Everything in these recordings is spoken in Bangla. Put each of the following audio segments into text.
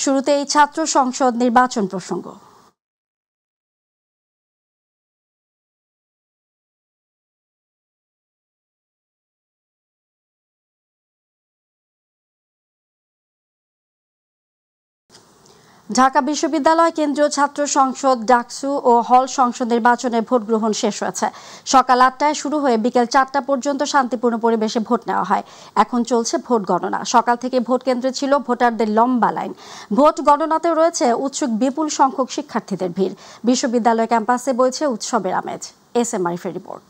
শুরুতেই ছাত্র সংসদ নির্বাচন প্রসঙ্গ। ঢাকা বিশ্ববিদ্যালয় কেন্দ্রীয় ছাত্র সংসদ ডাকসু ও হল সংসদ নির্বাচনের ভোট গ্রহণ শেষ হয়েছে। সকাল ৮টায় শুরু হয়ে বিকেল ৪টা পর্যন্ত শান্তিপূর্ণ পরিবেশে ভোট নেওয়া হয়। এখন চলছে ভোট গণনা। সকাল থেকে ভোট কেন্দ্রে ছিল ভোটারদের লম্বা লাইন। ভোট গণনাতে রয়েছে উৎসুক বিপুল সংখ্যক শিক্ষার্থীদের ভিড়। বিশ্ববিদ্যালয় ক্যাম্পাসে বইছে উৎসবের আমেজ। এস.এম. আরিফের রিপোর্ট।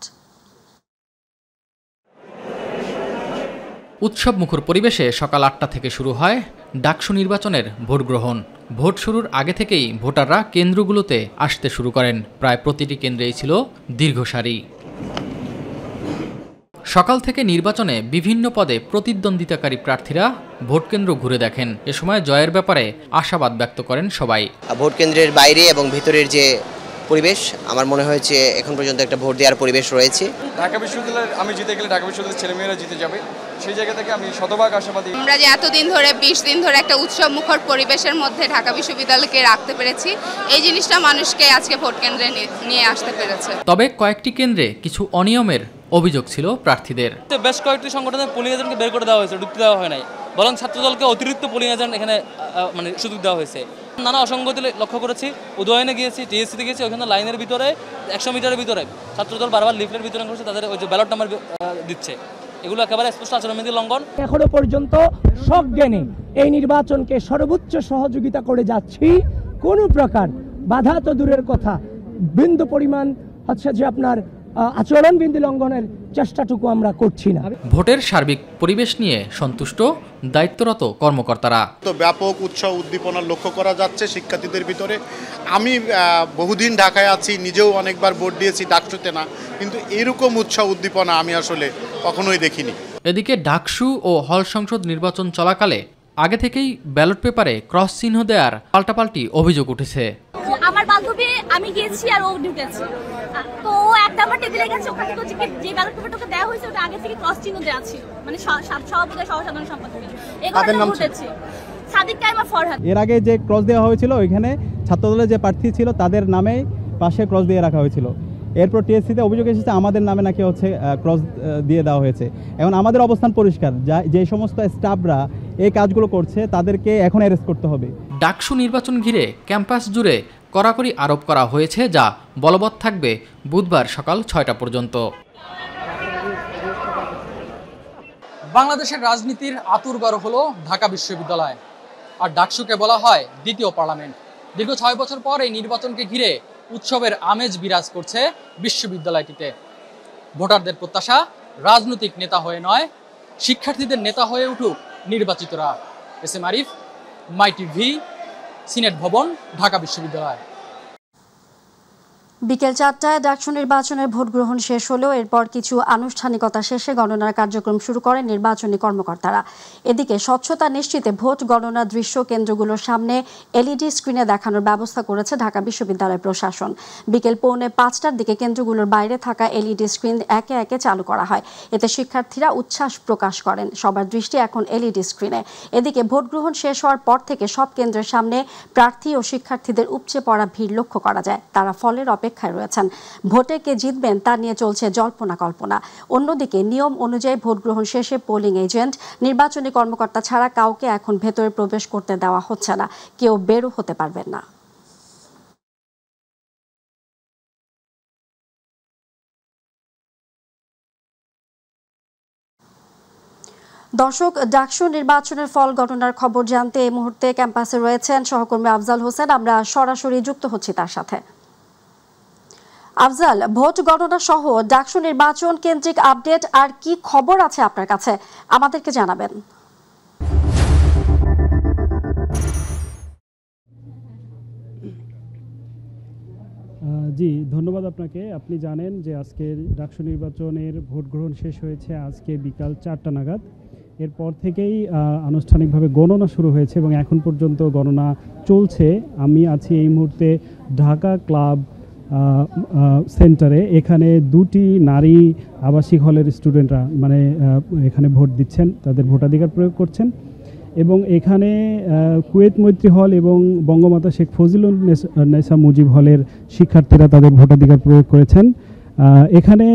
উৎসব মুখর পরিবেশে সকাল ৮টা থেকে শুরু হয় ডাকসু নির্বাচনের ভোট গ্রহণ। ভোট শুরুর আগে থেকেই ভোটাররা কেন্দ্রগুলোতে আসতে শুরু করেন। প্রায় প্রতিটি কেন্দ্রেই ছিল দীর্ঘ সারি। সকাল থেকে নির্বাচনে বিভিন্ন পদে প্রতিদ্বন্দ্বিতাকারী প্রার্থীরা ভোট কেন্দ্র ঘুরে দেখেন। এ সময় জয়ের ব্যাপারে আশাবাদ ব্যক্ত করেন সবাই। ভোট কেন্দ্রের বাইরে এবং ভিতরের যে পরিবেশ, আমার মনে হয়েছে এখন পর্যন্ত একটা ভোট দেওয়ার পরিবেশ রয়েছে। ঢাকা বিশ্ববিদ্যালয়ের আমি জিতে গেলে ঢাকা বিশ্ববিদ্যালয়ের ছেলেমেয়েরা জিতে যাবে, সেই জায়গা থেকে আমি শতভাগ আশাবাদী। আমরা যে এতদিন ধরে 20 দিন ধরে একটা উৎসব মুখর পরিবেশের মধ্যে ঢাকা বিশ্ববিদ্যালয়কে রাখতে পেরেছি, এই জিনিসটা মানুষকে আজকে ভোট কেন্দ্রে নিয়ে আসতে পেরেছে। তবে কয়েকটি কেন্দ্রে কিছু অনিয়মের অভিযোগ ছিল প্রার্থীদের। বেশ কয়েকটি সংগঠনের পোলিং এজেন্টকে বের করে দেওয়া হয়েছে, ঢুকতে দেওয়া হয় নাই, বরং ছাত্রদলকে অতিরিক্ত পোলিং এজেন্ট এখানে সুযোগ দেওয়া হয়েছে। নানা অসঙ্গতি লক্ষ্য করেছি। উদয়নে গিয়েছি, টিএসসিতে গিয়েছি, ওইখানে লাইনের ভিতরে 100 মিটারের ভিতরে ছাত্রদল বারবার লিফলেট বিতরণ করছে, তাদের ওই যে ব্যালট নাম্বার দিচ্ছে। এগুলো একেবারে স্পষ্ট আচরণবিধি লঙ্ঘন। এখনো পর্যন্ত সজ্ঞানে এই নির্বাচনকে সর্বোচ্চ সহযোগিতা করে যাচ্ছি। কোনো প্রকার বাধা তো দূরের কথা, বিন্দু পরিমাণ হচ্ছে যে আপনার আচরণবিধি লঙ্ঘনের চেষ্টাটুকু আমরা করছি না। ভোটের সার্বিক পরিবেশ নিয়ে সন্তুষ্ট দায়িত্বরত কর্মকর্তারা। তো ব্যাপক উৎসাহ উদ্দীপনা লক্ষ্য করা যাচ্ছে শিক্ষার্থীদের ভিতরে। আমি বহুদিন ঢাকায় আছি, নিজেও অনেকবার ভোট দিয়েছি, ডাকসুতে না, কিন্তু এরকম উৎসাহ উদ্দীপনা আমি আসলে কখনোই দেখিনি। এদিকে ডাকসু ও হল সংসদ নির্বাচন চলাকালে আগে থেকেই ব্যালট পেপারে ক্রস চিহ্ন দেওয়ার পাল্টাপাল্টি অভিযোগ উঠেছে। আমার বান্ধবী আমি গিয়েছি আর ও ঢুকেছে, তো ও এক নাম্বার টেবিলে গেছে, ওখান থেকে যে ব্যালট পেপারটাকে দেওয়া হয়েছে ওটা আগে থেকে ক্রস চিহ্ন দেওয়া ছিল, মানে সভাপতি সহসাধারণ সম্পাদক এগুলো উঠেছে। সাদিক কাইমা ফরহাদ। এর আগে যে ক্রস দেওয়া হয়েছিল ওইখানে ছাত্রদলের যে প্রার্থী ছিল তাদের নামে পাশে ক্রস দিয়ে রাখা হয়েছিল। এরপর টিএসসিতে অভিযোগ এসেছে আমাদের নামে নাকি হচ্ছে ক্রস দিয়ে দেওয়া হয়েছে। এখন আমাদের অবস্থান পরিষ্কার, যে সমস্ত স্টাফরা এই কাজগুলো করছে তাদেরকে এখন অ্যারেস্ট করতে হবে। ডাকসু নির্বাচন ঘিরে ক্যাম্পাস জুড়ে কড়াকড়ি আরোপ করা হয়েছে, যা বলবৎ থাকবে বুধবার সকাল 6টা পর্যন্ত। বাংলাদেশের রাজনীতির আতুরঘর হলো ঢাকা বিশ্ববিদ্যালয়, আর ডাকসুকে বলা হয় দ্বিতীয় পার্লামেন্ট। দীর্ঘ 6 বছর পর এই নির্বাচনকে ঘিরে উৎসবের আমেজ বিরাজ করছে বিশ্ববিদ্যালয়টিতে। ভোটারদের প্রত্যাশা রাজনৈতিক নেতা হয়ে নয়, শিক্ষার্থীদের নেতা হয়ে উঠুক নির্বাচিতরা। এস.এম. আরিফ, মাই টিভি, সিনেট ভবন, ঢাকা বিশ্ববিদ্যালয়। বিকেল 4টায় ডাকসু নির্বাচনের ভোট গ্রহণ শেষ হলেও এরপর কিছু আনুষ্ঠানিকতা শেষে গণনার কার্যক্রম শুরু করেন নির্বাচনী কর্মকর্তারা। এদিকে স্বচ্ছতা নিশ্চিতে ভোট গণনার দৃশ্য কেন্দ্রগুলোর সামনে এলইডি স্ক্রিনে দেখানোর ব্যবস্থা করেছে ঢাকা বিশ্ববিদ্যালয় প্রশাসন। বিকেল 4:45টার দিকে কেন্দ্রগুলোর বাইরে থাকা এলইডি স্ক্রিন একে একে চালু করা হয়। এতে শিক্ষার্থীরা উচ্ছ্বাস প্রকাশ করেন। সবার দৃষ্টি এখন এলইডি স্ক্রিনে। এদিকে ভোট গ্রহণ শেষ হওয়ার পর থেকে সব কেন্দ্রের সামনে প্রার্থী ও শিক্ষার্থীদের উপচে পড়া ভিড় লক্ষ্য করা যায়। তারা ফলের অপেক্ষায় রয়েছেন। ভোটে কে জিতবেন তা নিয়ে চলছে জল্পনা কল্পনা। অন্যদিকে নিয়ম অনুযায়ী ভোট গ্রহণ শেষে পোলিং এজেন্ট, নির্বাচনী কর্মকর্তা ছাড়া কাউকে এখন ভেতরে প্রবেশ করতে দেওয়া হচ্ছে না। কেউ বেরও হতে পারবেন না। দর্শক, ডাকসু নির্বাচনের ফল গণনার খবর জানতে এই মুহূর্তে ক্যাম্পাসে রয়েছেন সহকর্মী আফজাল হোসেন। আমরা সরাসরি যুক্ত হচ্ছি তার সাথে। আফজাল, ভোট গণনা সহ ডাকসু নির্বাচন কেন্দ্রিক আপডেট আর কি খবর আছে আপনার কাছে, আমাদেরকে জানাবেন। জি ধন্যবাদ আপনাকে। আপনি জানেন যে আজকের ডাকসু নির্বাচনের ভোট গ্রহণ শেষ হয়েছে আজকে বিকাল 4টা নাগাদ। এরপর থেকেই আনুষ্ঠানিকভাবে গণনা শুরু হয়েছে এবং এখন পর্যন্ত গণনা চলছে। আমি আছি এই মুহূর্তে ঢাকা ক্লাব সেন্টারে। এখানে 2টি নারী আবাসিক হলের স্টুডেন্টরা এখানে ভোট দিচ্ছেন, তাদের ভোটাধিকার প্রয়োগ করছেন। এবং এখানে কুয়েত মৈত্রী হল এবং বঙ্গমাতা শেখ ফজিলুন্নেসা মুজিব হলের শিক্ষার্থীরা তাদের ভোটাধিকার প্রয়োগ করেছেন। এখানে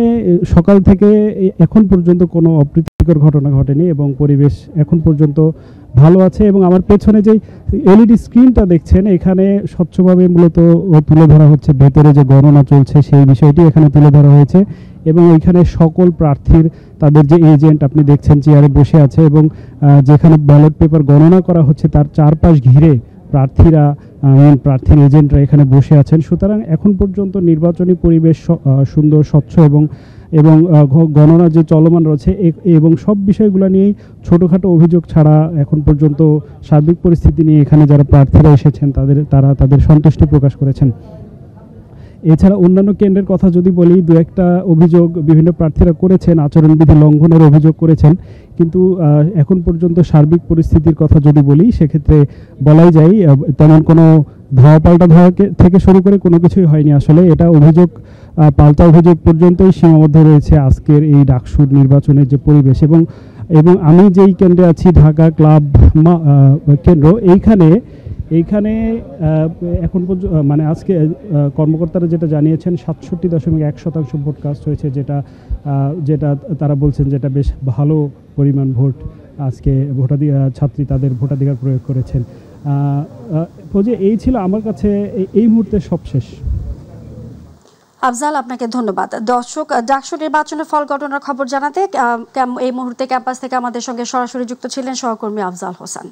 সকাল থেকে এখন পর্যন্ত কোনো অপ্রীতিকর ঘটনা ঘটেনি এবং পরিবেশ এখন পর্যন্ত ভালো আছে। এবং আমার পেছনে যে এলইডি স্ক্রিনটা দেখছেন, এখানে স্বচ্ছভাবে মূলত তুলে ধরা হচ্ছে ভেতরে যে গণনা চলছে সেই বিষয়টি এখানে তুলে ধরা হয়েছে। এবং ওইখানে সকল প্রার্থীর তাদের যে এজেন্ট আপনি দেখছেন চেয়ারে বসে আছে, এবং যেখানে ব্যালট পেপার গণনা করা হচ্ছে তার চারপাশ ঘিরে প্রার্থীর এজেন্টরা এখানে বসে আছেন। সুতরাং এখন পর্যন্ত নির্বাচনী পরিবেশ সুন্দর, স্বচ্ছ এবং গণনা যে চলমান রয়েছে এবং সব বিষয়গুলো নিয়েই ছোটোখাটো অভিযোগ ছাড়া এখন পর্যন্ত সার্বিক পরিস্থিতি নিয়ে এখানে যারা প্রার্থীরা এসেছেন তারা তাদের সন্তুষ্টি প্রকাশ করেছেন। এছাড়া অন্যান্য কেন্দ্রের কথা যদি বলি, দু একটা অভিযোগ বিভিন্ন প্রার্থীরা করেছেন, আচরণবিধি লঙ্ঘনের অভিযোগ করেছেন, কিন্তু এখন পর্যন্ত সার্বিক পরিস্থিতির কথা যদি বলি সেক্ষেত্রে বলাই যায় তেমন কোনো ধাওয়া পাল্টা ধাওয়া থেকে শুরু করে কোনো কিছুই হয়নি। আসলে এটা অভিযোগ পাল্টা অভিযোগ পর্যন্তই সীমাবদ্ধ রয়েছে আজকের এই ডাকসুর নির্বাচনের যে পরিবেশ। এবং আমি যেই কেন্দ্রে আছি, ঢাকা ক্লাব কেন্দ্র, এইখানে এখন পর্যন্ত মানে আজকে কর্মকর্তারা যেটা জানিয়েছেন 67.1% ভোট কাস্ট হয়েছে, যেটা তারা বলছেন যেটা বেশ ভালো পরিমাণ ভোট আজকে ছাত্রী তাদের ভোটাধিকার প্রয়োগ করেছেন। ফৌজি, এই ছিল আমার কাছে এই মুহূর্তে সবশেষ। আফজাল, আপনাকে ধন্যবাদ। দর্শক, ডাকসু নির্বাচনের ফল ঘটনার খবর জানাতে এই মুহূর্তে ক্যাম্পাস থেকে আমাদের সঙ্গে সরাসরি যুক্ত ছিলেন সহকর্মী আফজাল হোসেন।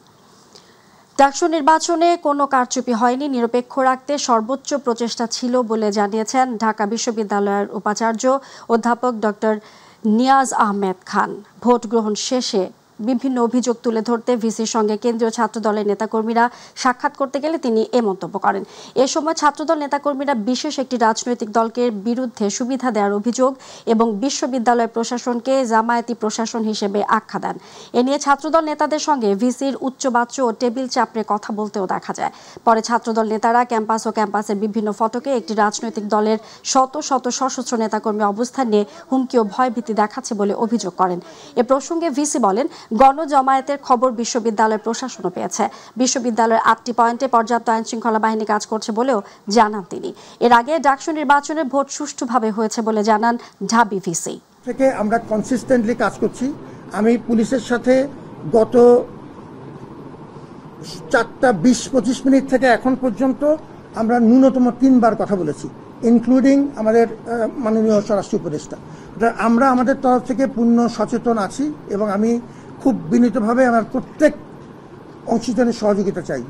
ডাকসু নির্বাচনে কোনো কারচুপি হয়নি, নিরপেক্ষ রাখতে সর্বোচ্চ প্রচেষ্টা ছিল বলে জানিয়েছেন ঢাকা বিশ্ববিদ্যালয়ের উপাচার্য অধ্যাপক ডক্টর নিয়াজ আহমেদ খান। ভোট গ্রহণ শেষে বিভিন্ন অভিযোগ তুলে ধরতে ভিসির সঙ্গে কেন্দ্রীয় ছাত্রদলের নেতাকর্মীরা সাক্ষাৎ করতে গেলে তিনি এ মন্তব্য করেন। এ সময় ছাত্রদল নেতাকর্মীরা বিশেষ একটি রাজনৈতিক দলকে বিরুদ্ধে সুবিধা দেওয়ার অভিযোগ এবং বিশ্ববিদ্যালয় প্রশাসনকে জামায়াতি প্রশাসন হিসেবে আখ্যা দেন। এ নিয়ে ছাত্রদল নেতাদের সঙ্গে ভিসির উচ্চবাচ্য ও টেবিল চাপড়ে কথা বলতেও দেখা যায়। পরে ছাত্রদল নেতারা ক্যাম্পাস ও ক্যাম্পাসের বিভিন্ন ফটকে একটি রাজনৈতিক দলের শত শত সশস্ত্র নেতাকর্মী অবস্থান নিয়ে হুমকি ও ভয়ভীতি দেখাচ্ছে বলে অভিযোগ করেন। এ প্রসঙ্গে ভিসি বলেন, গণজমায়েতের খবর বিশ্ববিদ্যালয় প্রশাসনও পেয়েছে। বিশ্ববিদ্যালয়ের 8টি পয়েন্টে পর্যাপ্ত আইন শৃঙ্খলা বাহিনী কাজ করছে বলেও জানান তিনি। এর আগে ডাকসু নির্বাচনের ভোট সুষ্ঠুভাবে হয়েছে বলে জানান ঢাবি ভিসি। থেকে আমরা কনসিস্টেন্টলি কাজ করছি। আমি পুলিশের সাথে গত 4:20-25 মিনিট থেকে এখন পর্যন্ত আমরা ন্যূনতম 3 বার কথা বলেছি, ইনক্লুডিং আমাদের মাননীয় স্বরাষ্ট্র উপদেষ্টা। আমরা আমাদের তরফ থেকে পূর্ণ সচেতন আছি এবং আমি খুব বিনীতভাবে আমার প্রত্যেক অংশীদারের সহযোগিতা চাই।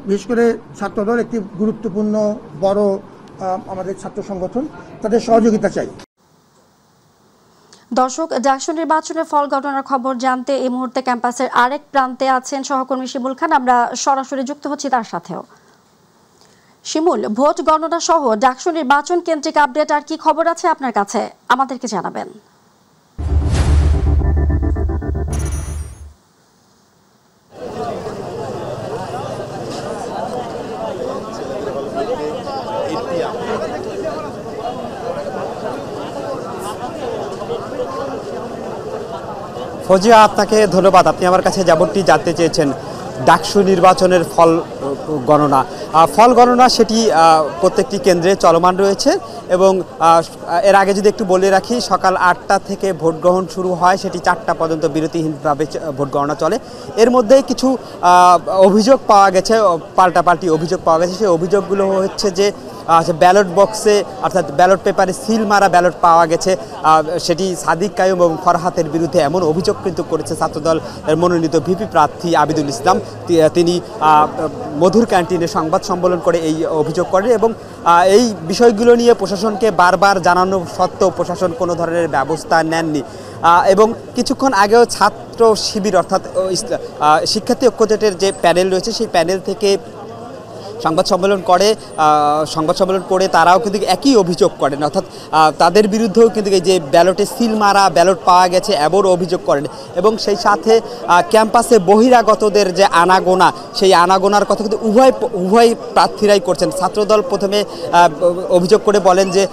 বিশেষ করে ছাত্রদল একটি গুরুত্বপূর্ণ বড় আমাদের ছাত্র সংগঠন, তাদের সহযোগিতা চাই। দর্শক, ডাকসু নির্বাচনের ফল ঘটনার খবর জানতে এই মুহূর্তে ক্যাম্পাসের আরেক প্রান্তে আছেন সহকর্মী শিমুল খান। আমরা সরাসরি যুক্ত হচ্ছি তার সাথেও। শিমুল, ভোট গণনা সহ ডাকসু নির্বাচন কেন্দ্রিক আপডেট আর কি খবর আছে আপনার কাছে, আমাদেরকে জানাবেন। ফজিয়া, আপনাকে ধন্যবাদ। আপনি আমার কাছে যেমনটি জানতে চেয়েছেন ডাকসু নির্বাচনের ফল গণনা সেটি প্রত্যেকটি কেন্দ্রে চলমান রয়েছে এবং এর আগে যদি একটু বলে রাখি, সকাল 8টা থেকে ভোট গ্রহণ শুরু হয়, সেটি 4টা পর্যন্ত বিরতিহীনভাবে ভোট গণনা চলে। এর মধ্যে কিছু অভিযোগ পাওয়া গেছে, পাল্টাপাল্টি অভিযোগ পাওয়া গেছে। সেই অভিযোগগুলো হচ্ছে যে ব্যালট বক্সে অর্থাৎ ব্যালট পেপারে সিল মারা ব্যালট পাওয়া গেছে, সেটি সাদিক কায়ুম এবং ফরহাতের বিরুদ্ধে এমন অভিযোগ কিন্তু করেছে ছাত্রদল মনোনীত ভিপি প্রার্থী আবিদুল ইসলাম। তিনি মধুর ক্যান্টিনে সংবাদ সম্মেলন করে এই অভিযোগ করেন এবং এই বিষয়গুলো নিয়ে প্রশাসনকে বারবার জানানো সত্ত্বেও প্রশাসন কোনো ধরনের ব্যবস্থা নেননি। এবং কিছুক্ষণ আগেও ছাত্র শিবির অর্থাৎ শিক্ষার্থী ঐক্যজোটের যে প্যানেল রয়েছে সেই প্যানেল থেকে সংবাদ সম্মেলন করে তারাও কিন্তু একই অভিযোগ করেন, অর্থাৎ তাদের বিরুদ্ধেও কিন্তু এই যে ব্যালটে সিল মারা ব্যালট পাওয়া গেছে এমন অভিযোগ করেন। এবং সেই সাথে ক্যাম্পাসে বহিরাগতদের যে আনাগোনা, সেই আনাগোনার কথা কিন্তু উভয় প্রার্থীরাই করছেন। ছাত্রদল প্রথমে অভিযোগ করে বলেন যে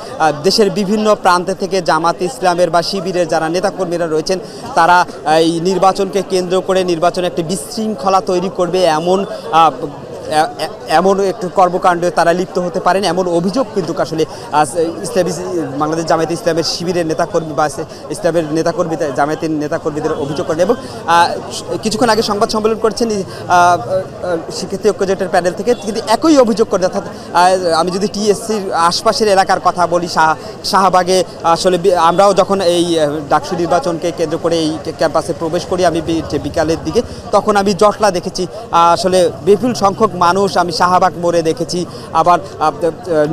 দেশের বিভিন্ন প্রান্তে থেকে জামাত ইসলামের বা শিবিরের যারা নেতাকর্মীরা রয়েছেন তারা এই নির্বাচনকে কেন্দ্র করে নির্বাচনে একটি বিশৃঙ্খলা তৈরি করবে, এমন একটু কর্মকাণ্ডে তারা লিপ্ত হতে পারেন এমন অভিযোগ কিন্তু আসলে বাংলাদেশ জামায়াতে ইসলামের শিবিরের নেতাকর্মী বা ইসলামের জামায়াতের নেতাকর্মীদের অভিযোগ করেন। এবং কিছুক্ষণ আগে সংবাদ সম্মেলন করেছেন শিক্ষার্থী ঐক্যজোটের প্যানেল থেকে, কিন্তু একই অভিযোগ করেন। অর্থাৎ আমি যদি টিএসসির আশপাশের এলাকার কথা বলি, শাহবাগে আসলে আমরাও যখন এই ডাকসু নির্বাচনকে কেন্দ্র করে এই ক্যাম্পাসে প্রবেশ করি আমি বিকালের দিকে, তখন আমি জটলা দেখেছি, আসলে বিপুল সংখ্যক মানুষ আমি শাহবাগ মোড়ে দেখেছি। আবার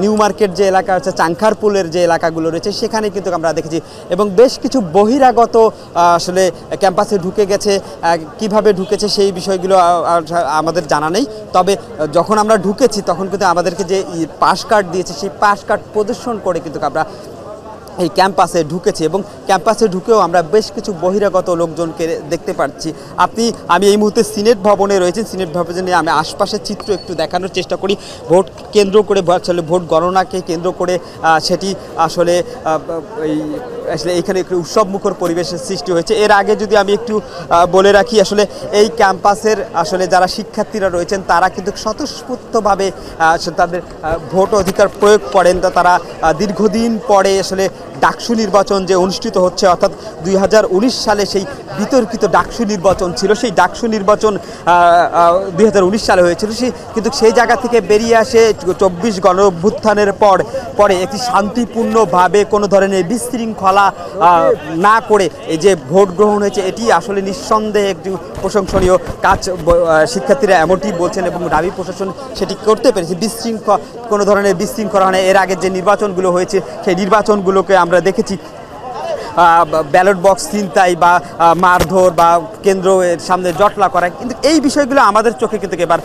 নিউ মার্কেট যে এলাকা আছে, চাংখারপুলের যে এলাকাগুলো রয়েছে সেখানে কিন্তু আমরা দেখেছি। এবং বেশ কিছু বহিরাগত আসলে ক্যাম্পাসে ঢুকে গেছে, কিভাবে ঢুকেছে সেই বিষয়গুলো আমাদের জানা নেই। তবে যখন আমরা ঢুকেছি তখন কিন্তু আমাদেরকে যে পাস কার্ড দিয়েছে সেই পাস কার্ড প্রদর্শন করে কিন্তু আমরা এই ক্যাম্পাসে ঢুকেছি। এবং ক্যাম্পাসে ঢুকেও আমরা বেশ কিছু বহিরাগত লোকজনকে দেখতে পাচ্ছি। আমি এই মুহূর্তে সিনেট ভবনে রয়েছি, সিনেট ভবনে আমি আশপাশের চিত্র একটু দেখানোর চেষ্টা করি। ভোট কেন্দ্র করে আসলে ভোট গণনাকে কেন্দ্র করে সেটি আসলে এইখানে একটু উৎসবমুখর পরিবেশের সৃষ্টি হয়েছে। এর আগে যদি আমি একটু বলে রাখি, আসলে এই ক্যাম্পাসের আসলে যারা শিক্ষার্থীরা রয়েছেন তারা কিন্তু স্বতঃস্ফূর্তভাবে তাদের ভোট অধিকার প্রয়োগ করেন। তারা দীর্ঘদিন পরে আসলে ডাকসু নির্বাচন যে অনুষ্ঠিত হচ্ছে, অর্থাৎ 2019 সালে সেই বিতর্কিত ডাকসু নির্বাচন ছিল, সেই ডাকসু নির্বাচন 2019 সালে হয়েছিল, কিন্তু সেই জায়গা থেকে বেরিয়ে আসে 24 গণঅভ্যুত্থানের পরে একটি শান্তিপূর্ণভাবে কোনো ধরনের বিশৃঙ্খলা না করে এই যে ভোট গ্রহণ হয়েছে, এটি আসলে নিঃসন্দেহে একটি প্রশংসনীয় কাজ। শিক্ষার্থীরা এমনটি বলছেন এবং ঢাবি প্রশাসন সেটি করতে পেরেছে। কোনো ধরনের বিশৃঙ্খলা হয় না। এর আগে যে নির্বাচনগুলো হয়েছে সেই নির্বাচনগুলোকে আমরা দেখেছি ব্যালট বক্স ছিনতাই বা মারধর বা কেন্দ্রের সামনে জটলা করা, কিন্তু এই বিষয়গুলো আমাদের চোখে কিন্তু এবার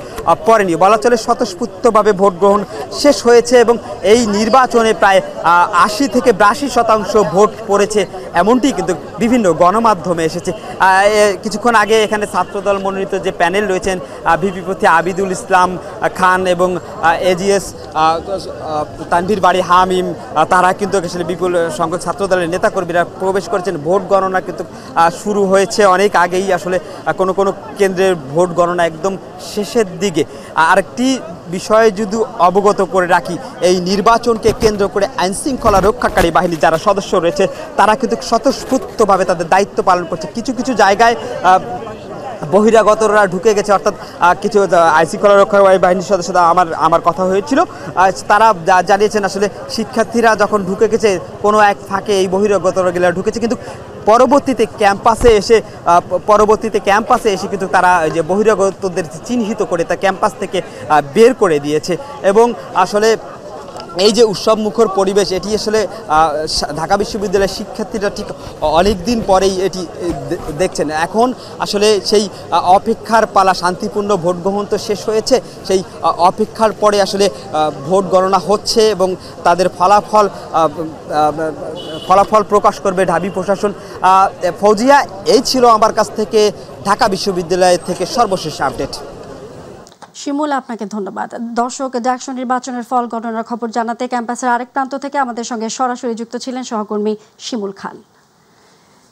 পড়েনি। বলা চলে স্বতঃস্ফূর্তভাবে ভোট গ্রহণ শেষ হয়েছে এবং এই নির্বাচনে প্রায় 80 থেকে 82% ভোট পড়েছে, এমনটি কিন্তু বিভিন্ন গণমাধ্যমে এসেছে। কিছুক্ষণ আগে এখানে ছাত্রদল মনোনীত যে প্যানেল রয়েছেন, ভিপি প্রার্থী আবিদুল ইসলাম খান এবং এজিএস তানভীর বাড়ি হামিম, তারা কিন্তু আসলে বিপুল সংখ্যক ছাত্রদলের নেতাকর্মীরা প্রবেশ করেছেন। ভোট গণনা কিন্তু শুরু হয়েছে অনেক আগেই, আসলে কোনো কেন্দ্রের ভোট গণনা একদম শেষের দিকে। আরেকটি বিষয়ে যদি অবগত করে রাখি, এই নির্বাচনকে কেন্দ্র করে আইনশৃঙ্খলা রক্ষাকারী বাহিনী যারা সদস্য রয়েছে তারা কিন্তু স্বতঃস্ফূর্তভাবে তাদের দায়িত্ব পালন করছে। কিছু কিছু জায়গায় বহিরাগতরা ঢুকে গেছে, অর্থাৎ কিছু আইনশৃঙ্খলা রক্ষাকারী বাহিনীর সদস্যরা আমার কথা হয়েছিল, তারা জানিয়েছেন আসলে শিক্ষার্থীরা যখন ঢুকে গেছে কোনো এক ফাঁকে এই বহিরাগতরা ঢুকেছে, কিন্তু পরবর্তীতে ক্যাম্পাসে এসে কিন্তু তারা যে বহিরাগতদের চিহ্নিত করে তা ক্যাম্পাস থেকে বের করে দিয়েছে। এবং আসলে এই যে উৎসবমুখর পরিবেশ, এটি আসলে ঢাকা বিশ্ববিদ্যালয়ের শিক্ষার্থীরা ঠিক অনেক দিন পরেই এটি দেখছেন। এখন আসলে সেই অপেক্ষার পালা, শান্তিপূর্ণ ভোট গ্রহণ তো শেষ হয়েছে, সেই অপেক্ষার পরে আসলে ভোট গণনা হচ্ছে এবং তাদের ফলাফল প্রকাশ করবে ঢাবি প্রশাসন। ফৌজিয়া, এই ছিল আমার কাছ থেকে ঢাকা বিশ্ববিদ্যালয় থেকে সর্বশেষ আপডেট। শিমুল, আপনাকে ধন্যবাদ। দর্শক, ডাকসু নির্বাচনের ফল গণনার খবর জানাতে ক্যাম্পাসের আরেক প্রান্ত থেকে আমাদের সঙ্গে সরাসরি যুক্ত ছিলেন সহকর্মী শিমুল খান।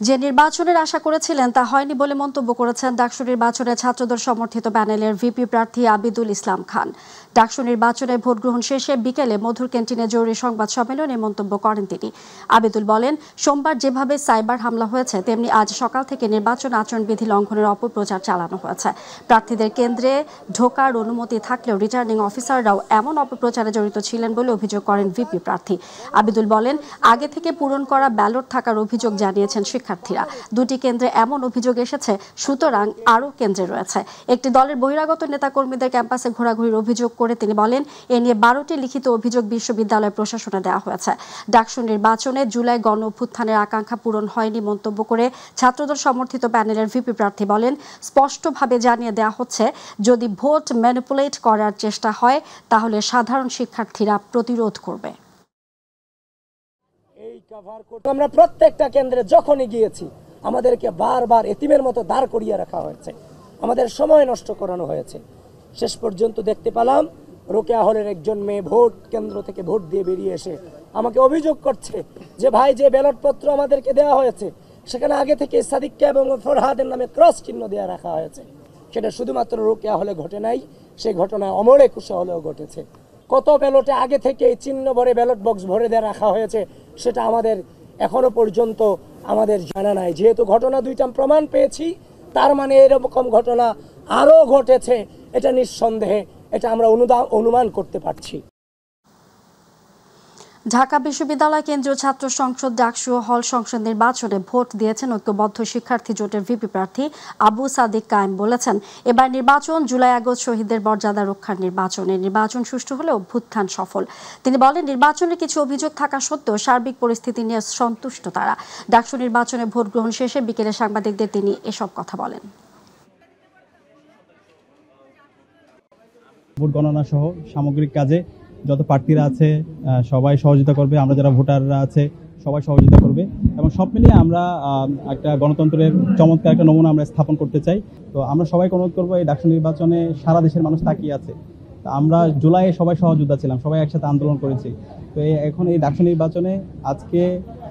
যে নির্বাচনের আশা করেছিলেন তা হয়নি বলে মন্তব্য করেছেন ডাকসু নির্বাচনে ছাত্রদল সমর্থিত প্যানেলের ভিপি প্রার্থী আবিদুল ইসলাম খান। ডাকসু নির্বাচনে ভোট গ্রহণ শেষে বিকেলে মধুর ক্যান্টিনে জরুরি সংবাদ সম্মেলনে মন্তব্য করেন তিনি। আবিদুল বলেন, সোমবার যেভাবে সাইবার হামলা হয়েছে তেমনি আজ সকাল থেকে নির্বাচন আচরণবিধি লঙ্ঘনের অপপ্রচার চালানো হয়েছে। প্রার্থীদের কেন্দ্রে ঢোকার অনুমতি থাকলেও রিটার্নিং অফিসাররাও এমন অপপ্রচারে জড়িত ছিলেন বলে অভিযোগ করেন ভিপি প্রার্থী। আবিদুল বলেন, আগে থেকে পূরণ করা ব্যালট থাকার অভিযোগ জানিয়েছেন শিক্ষার্থীরা। শিক্ষার্থীরা। দুটি কেন্দ্রে এমন অভিযোগ এসেছে, সুতরাং আরও কেন্দ্রে রয়েছে। একটি দলের বহিরাগত নেতাকর্মীদের ক্যাম্পাসে ঘোরাঘুরির অভিযোগ করে তিনি বলেন, এ নিয়ে 12টি লিখিত অভিযোগ বিশ্ববিদ্যালয় প্রশাসনে দেওয়া হয়েছে। ডাকসু নির্বাচনে জুলাই গণ অভ্যুত্থানের আকাঙ্ক্ষা পূরণ হয়নি মন্তব্য করে ছাত্রদল সমর্থিত প্যানেলের ভিপি প্রার্থী বলেন, স্পষ্টভাবে জানিয়ে দেওয়া হচ্ছে, যদি ভোট ম্যানিপুলেট করার চেষ্টা হয় তাহলে সাধারণ শিক্ষার্থীরা প্রতিরোধ করবে। আমরা প্রত্যেকটা কেন্দ্রে যখনই গিয়েছি আমাদেরকে বারবার এতিমের মতো দাঁড় করিয়ে রাখা হয়েছে, আমাদের সময় নষ্ট করানো হয়েছে। শেষ পর্যন্ত দেখতে পেলাম রোকেয়া হলের একজন মেয়ে ভোট কেন্দ্র থেকে ভোট দিয়ে বেরিয়ে এসে আমাকে অভিযোগ করছে যে ভাই, যে ব্যালটপত্র আমাদেরকে দেওয়া হয়েছে সেখানে আগে থেকে সাদিককে এবং ফরহাদের নামে ক্রস চিহ্ন দেওয়া রাখা হয়েছে। সেটা শুধুমাত্র রোকেয়া হলে ঘটে নাই, সেই ঘটনায় অমর একুশে হলেও ঘটেছে। কত ব্যালটে আগে থেকে চিহ্ন ভরে ব্যালট বক্স ভরে দেওয়া রাখা হয়েছে সেটা আমাদের এখনো পর্যন্ত আমাদের জানা নাই। যেহেতু ঘটনা দুইটা প্রমাণ পেয়েছি, তার মানে এরকম ঘটনা আরও ঘটেছে, এটা নিঃসন্দেহে এটা আমরা অনুমান করতে পারছি। ঢাকা বিশ্ববিদ্যালয় কেন্দ্রীয় ছাত্র সংসদ ডাকসু হল সংসদ নির্বাচনে ভোট দিয়েছেন ঐক্যবদ্ধ শিক্ষার্থী জোটের ভিপি প্রার্থী আবু সাদিক কায়েম। বলেছেন, এবার নির্বাচন জুলাই আগস্ট শহীদদের মর্যাদা রক্ষার নির্বাচন। এই নির্বাচন সুষ্ঠু হলে অভ্যুত্থান সফল। তিনি বলেন, নির্বাচনে কিছু অভিযোগ থাকা সত্ত্বেও সার্বিক পরিস্থিতি নিয়ে সন্তুষ্ট তারা। ডাকসু নির্বাচনে ভোট গ্রহণ শেষে বিকেলে সাংবাদিকদের তিনি এসব কথা বলেন। ভোট গণনা সহ সামগ্রিক কাজে যত প্রার্থীরা আছে সবাই সহযোগিতা করবে, আমরা যারা ভোটাররা আছে সবাই সহযোগিতা করবে, এবং সব মিলিয়ে আমরা একটা গণতন্ত্রের চমৎকার একটা নমুনা আমরা স্থাপন করতে চাই। তো আমরা সবাইকে অনুরোধ করবো, এই ডাকসু নির্বাচনে সারা দেশের মানুষ তাকিয়ে আছে। আমরা জুলাইয়ে সবাই সহযোদ্ধা ছিলাম, সবাই একসাথে আন্দোলন করেছি। তো এখন এই ডাকসু নির্বাচনে আজকে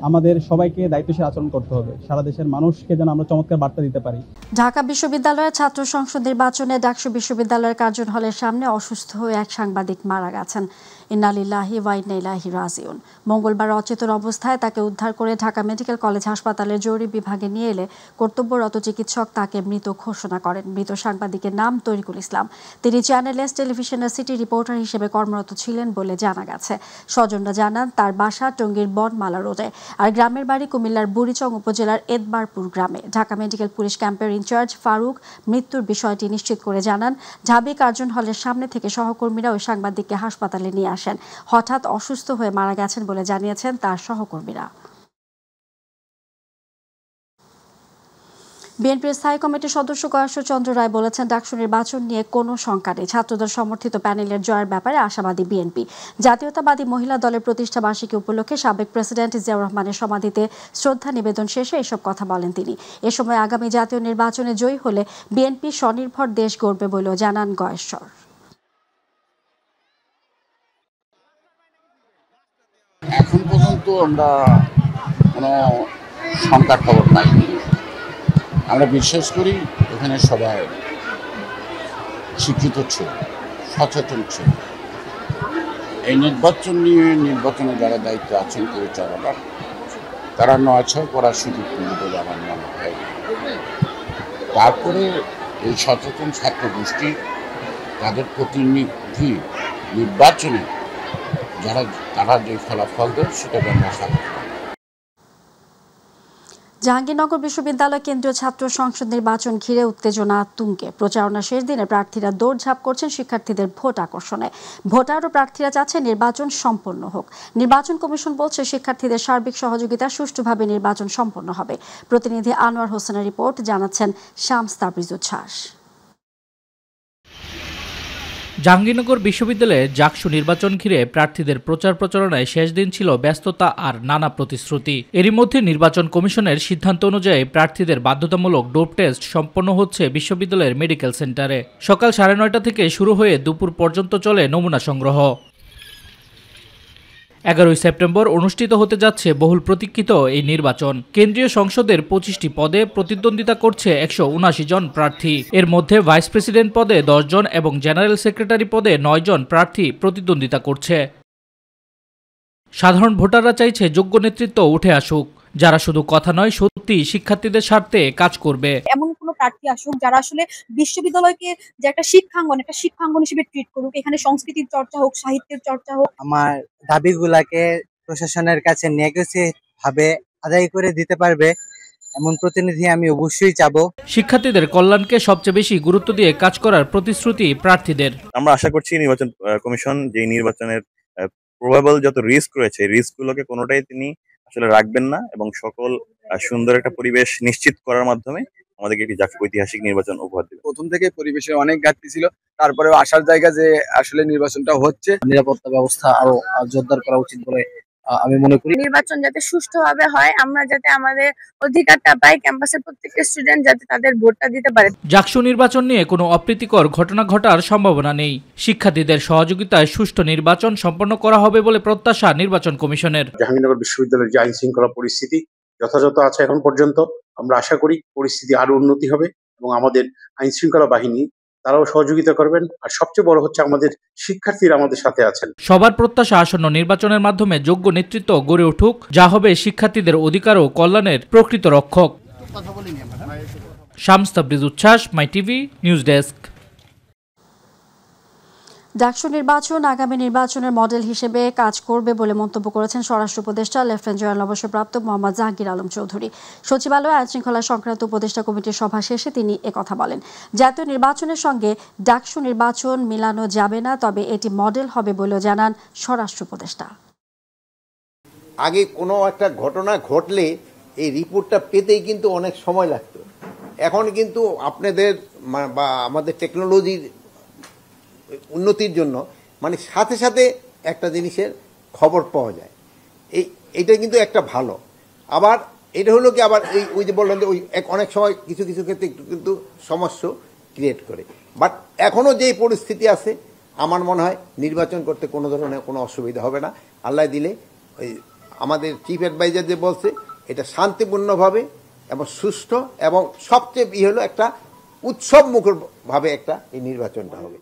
আমাদের সবাইকে দায়িত্বশীল আচরণ করতে হবে, সারা দেশের মানুষকে যেন আমরা চমৎকার বার্তা দিতে পারি। ঢাকা বিশ্ববিদ্যালয়ের ছাত্র সংসদ নির্বাচনে ডাকসু বিশ্ববিদ্যালয়ের কার্জন হলের সামনে অসুস্থ হয়ে এক সাংবাদিক মারা গেছেন। ইন্না লিল্লাহি ওয়া ইন্না ইলাইহি রাজিউন। মঙ্গলবার অচেতন অবস্থায় তাকে উদ্ধার করে ঢাকা মেডিকেল কলেজ হাসপাতালের জরুরি বিভাগে নিয়ে এলে কর্তব্যরত চিকিৎসক তাকে মৃত ঘোষণা করেন। মৃত সাংবাদিকের নাম তরিকুল ইসলাম। তিনি চ্যানেল এস টেলিভিশনের সিটি রিপোর্টার হিসেবে কর্মরত ছিলেন বলে জানা গেছে। স্বজনরা জানান, তার বাসা টঙ্গীর বনমালা রোডে, আর গ্রামের বাড়ি কুমিল্লার বুড়িচং উপজেলার এদবারপুর গ্রামে। ঢাকা মেডিকেল পুলিশ ক্যাম্পের ইনচার্জ ফারুক মৃত্যুর বিষয়টি নিশ্চিত করে জানান, ঢাবি কার্জন হলের সামনে থেকে সহকর্মীরা ওই সাংবাদিককে হাসপাতালে নিয়ে আসেন। হঠাৎ অসুস্থ হয়ে মারা গেছেন বলে জানিয়েছেন তার সহকর্মীরা। বিএনপির স্থায়ী কমিটির সদস্য গয়েশ্বর চন্দ্র রায় বলেছেন, ডাকসু নির্বাচন নিয়ে কোনো শঙ্কা নেই। ছাত্রদল সমর্থিত প্যানেলের জয়ের ব্যাপারে আশাবাদী বিএনপি। জাতীয়তাবাদী মহিলা দলের প্রতিষ্ঠা বার্ষিকী উপলক্ষে সাবেক প্রেসিডেন্ট জিয়াউর রহমানের সমাধিতে শ্রদ্ধা নিবেদন শেষে এসব কথা বলেন তিনি। এ সময় আগামী জাতীয় নির্বাচনে জয়ী হলে বিএনপি স্বনির্ভর দেশ গড়বে বলেও জানান গয়েশ্বর। এখন পর্যন্ত আমরা কোনো শঙ্কার খবর পাইনি। আমরা বিশ্বাস করি এখানে সবাই শিক্ষিত ছিল, সচেতন ছিল। এই নির্বাচন নিয়ে নির্বাচনে যারা দায়িত্ব আছেন পরিচালনার, তারা নয়ছয় করার সুযোগ পেল বলে আমার মনে হয়। তারপরে এই সচেতন ছাত্র গোষ্ঠী তাদের প্রতিনিধি নির্বাচনে তারা যে ফলাফল দেয় সেটা যেন আশা করি। জাহাঙ্গীরনগর বিশ্ববিদ্যালয় কেন্দ্রীয় ছাত্র সংসদ নির্বাচন ঘিরে উত্তেজনা তুঙ্গে। প্রচারণা শেষ দিনে প্রার্থীরা দৌড়ঝাঁপ করছেন শিক্ষার্থীদের ভোট আকর্ষণে। ভোটার ও প্রার্থীরা চাচ্ছে নির্বাচন সম্পন্ন হোক। নির্বাচন কমিশন বলছে, শিক্ষার্থীদের সার্বিক সহযোগিতা সুষ্ঠুভাবে নির্বাচন সম্পন্ন হবে। প্রতিনিধি আনোয়ার হোসেনের রিপোর্ট, জানাচ্ছেন শামস তাবরিজুচ্ছ্বাস। জাহাঙ্গীরনগর বিশ্ববিদ্যালয়ে ডাকসু নির্বাচন ঘিরে প্রার্থীদের প্রচার প্রচারণায় শেষ দিন ছিল ব্যস্ততা আর নানা প্রতিশ্রুতি। এরই মধ্যে নির্বাচন কমিশনের সিদ্ধান্ত অনুযায়ী প্রার্থীদের বাধ্যতামূলক ডোপ টেস্ট সম্পন্ন হচ্ছে বিশ্ববিদ্যালয়ের মেডিকেল সেন্টারে। সকাল 9:30 থেকে শুরু হয়ে দুপুর পর্যন্ত চলে নমুনা সংগ্রহ। 11 সেপ্টেম্বর অনুষ্ঠিত হতে যাচ্ছে বহুল প্রতীক্ষিত এই নির্বাচন। কেন্দ্রীয় সংসদের 25টি পদে প্রতিদ্বন্দ্বিতা করছে 179 জন প্রার্থী। এর মধ্যে ভাইস প্রেসিডেন্ট পদে 10 জন এবং জেনারেল সেক্রেটারি পদে 9 জন প্রার্থী প্রতিদ্বন্দ্বিতা করছে। সাধারণ ভোটাররা চাইছে যোগ্য নেতৃত্ব উঠে আসুক, যারা শুধু কথা নয় সত্যি শিক্ষার্থীদের স্বার্থে কাজ করবে। এমন কোনো প্রার্থী আসুক যারা আসলে বিশ্ববিদ্যালয়কে যে একটা শিক্ষাঙ্গন হিসেবে ট্রিট করুক, এখানে সংস্কৃতির চর্চা হোক, সাহিত্যের চর্চা হোক। আমার দাবিগুলাকে প্রশাসনের কাছে নেগোসিয়েট ভাবে আদায় করে দিতে পারবে এমন প্রতিনিধি আমি অবশ্যই চাবো। শিক্ষার্থীদের কল্যাণকে সবচেয়ে বেশি গুরুত্ব দিয়ে কাজ করার প্রতিশ্রুতি প্রার্থীদের। আমরা আশা করছি নির্বাচন কমিশন যে নির্বাচনের প্রবাবল যত রিস্ক রয়েছে, রিস্কগুলোকে কোনোটাই তিনি আসলে রাখবেন না এবং সকল সুন্দর একটা পরিবেশ নিশ্চিত করার মাধ্যমে আমাদেরকে একটি ঐতিহাসিক নির্বাচন উপহার দেবে। প্রথম থেকে পরিবেশে অনেক ঘাটতি ছিল, তারপরেও আসার জায়গা যে আসলে নির্বাচনটা হচ্ছে, নিরাপত্তা ব্যবস্থা আরো জোরদার করা উচিত বলে আমি মনে করি। নির্বাচন যাতে সুষ্ঠুভাবে হয়, আমরা যাতে আমাদের অধিকারটা পাই, ক্যাম্পাসের প্রত্যেকটা স্টুডেন্ট যাতে তাদের ভোটটা দিতে পারে। জাকসু নির্বাচন নিয়ে কোনো অপ্রীতিকর ঘটনা ঘটার সম্ভাবনা নেই। শিক্ষার্থীদের সহযোগিতায় সুষ্ঠু নির্বাচন সম্পন্ন করা হবে বলে প্রত্যাশা নির্বাচন কমিশনের। জাহাঙ্গীরনগর বিশ্ববিদ্যালয়ের যে আইন শৃঙ্খলা পরিস্থিতি যথাযথ আছে এখন পর্যন্ত, আমরা আশা করি পরিস্থিতি আরো উন্নতি হবে এবং আমাদের আইন শৃঙ্খলা বাহিনী তারাও সহযোগিতা করবেন। আর সবচেয়ে বড় হচ্ছে আমাদের শিক্ষার্থীরা আমাদের সাথে আছেন। সবার প্রত্যাশা আসন্ন নির্বাচনের মাধ্যমে যোগ্য নেতৃত্ব গড়ে উঠুক, যা হবে শিক্ষার্থীদের অধিকার ও কল্যাণের প্রকৃত রক্ষক। শামস তাবরিজ উচ্ছ্বাস, মাই টিভি নিউজ ডেস্ক। ডাকসু নির্বাচন আগামী নির্বাচনের মডেল হিসেবে কাজ করবে বলে মন্তব্য করেছেন স্বরাষ্ট্র উপদেষ্টা লেফটেন্যান্ট জেনারেল অবসরপ্রাপ্ত মোহাম্মদ জাহাঙ্গীর আলম চৌধুরী। সচিবালয়ে আইন শৃঙ্খলা সংক্রান্ত উপদেষ্টা কমিটির সভা শেষে তিনি একথা বলেন। জাতীয় নির্বাচনের সঙ্গে ডাকসু নির্বাচন মিলানো যাবে না, তবে এটি মডেল হবে বলেও জানান স্বরাষ্ট্র উপদেষ্টা। আগে কোনো একটা ঘটনা ঘটলে এই রিপোর্টটা পেতেই কিন্তু অনেক সময় লাগতো। এখন কিন্তু আপনাদের বা আমাদের টেকনোলজির উন্নতির জন্য সাথে সাথে একটা জিনিসের খবর পাওয়া যায়, এইটা কিন্তু একটা ভালো। আবার এটা হলো কি, আবার ওই যে বললেন যে ওই অনেক সময় কিছু কিছু ক্ষেত্রে কিন্তু সমস্যা ক্রিয়েট করে। বাট এখনও যে পরিস্থিতি আছে, আমার মনে হয় নির্বাচন করতে কোনো ধরনের কোনো অসুবিধা হবে না। আল্লাহ দিলে ওই আমাদের চিফ অ্যাডভাইজার যে বলছে, এটা শান্তিপূর্ণভাবে এবং সুষ্ঠু এবং সবচেয়ে হলো একটা উৎসবমুখরভাবে একটা এই নির্বাচনটা হবে।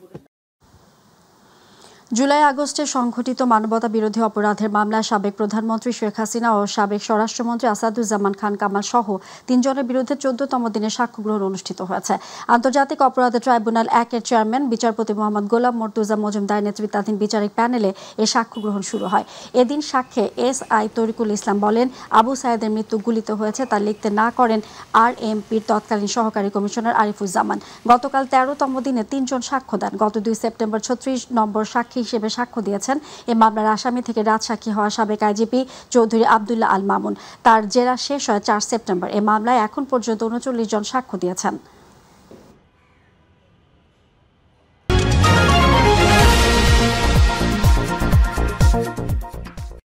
জুলাই আগস্টে সংঘটিত মানবতা বিরোধী অপরাধের মামলায় সাবেক প্রধানমন্ত্রী শেখ হাসিনা ও সাবেক স্বরাষ্ট্রমন্ত্রী আসাদুজ্জামান খান কামাল সহ ৩ জনের বিরুদ্ধে ১৪তম দিনের সাক্ষ্য গ্রহণ অনুষ্ঠিত হয়েছে। আন্তর্জাতিক অপরাধ ট্রাইব্যুনাল ১-এর চেয়ারম্যান বিচারপতি মোহাম্মদ গোলাম মর্তুজা মজুমদার নেতৃত্বাধীন বিচারিক প্যানেলে এ সাক্ষ্য গ্রহণ শুরু হয়। এদিন সাক্ষ্যে এসআই তরিকুল ইসলাম বলেন, আবু সায়েদের মৃত্যু গুলিতে হয়েছে তা লিখতে না করেন আরএমপির তৎকালীন সহকারী কমিশনার আরিফুজ্জামান। গতকাল ১৩তম দিনে ৩ জন সাক্ষ্য দেন। গত 2 সেপ্টেম্বর ৩৬ নম্বর সাক্ষী হিসেবে সাক্ষ্য দিয়েছেন এ মামলার আসামি থেকে রাজসাক্ষী হওয়া সাবেক আইজিপি চৌধুরী আবদুল্লাহ আল মামুন। তার জেরা শেষ হয় ৪ সেপ্টেম্বর। এ মামলায় এখন পর্যন্ত ৩৯ জন সাক্ষ্য দিয়েছেন।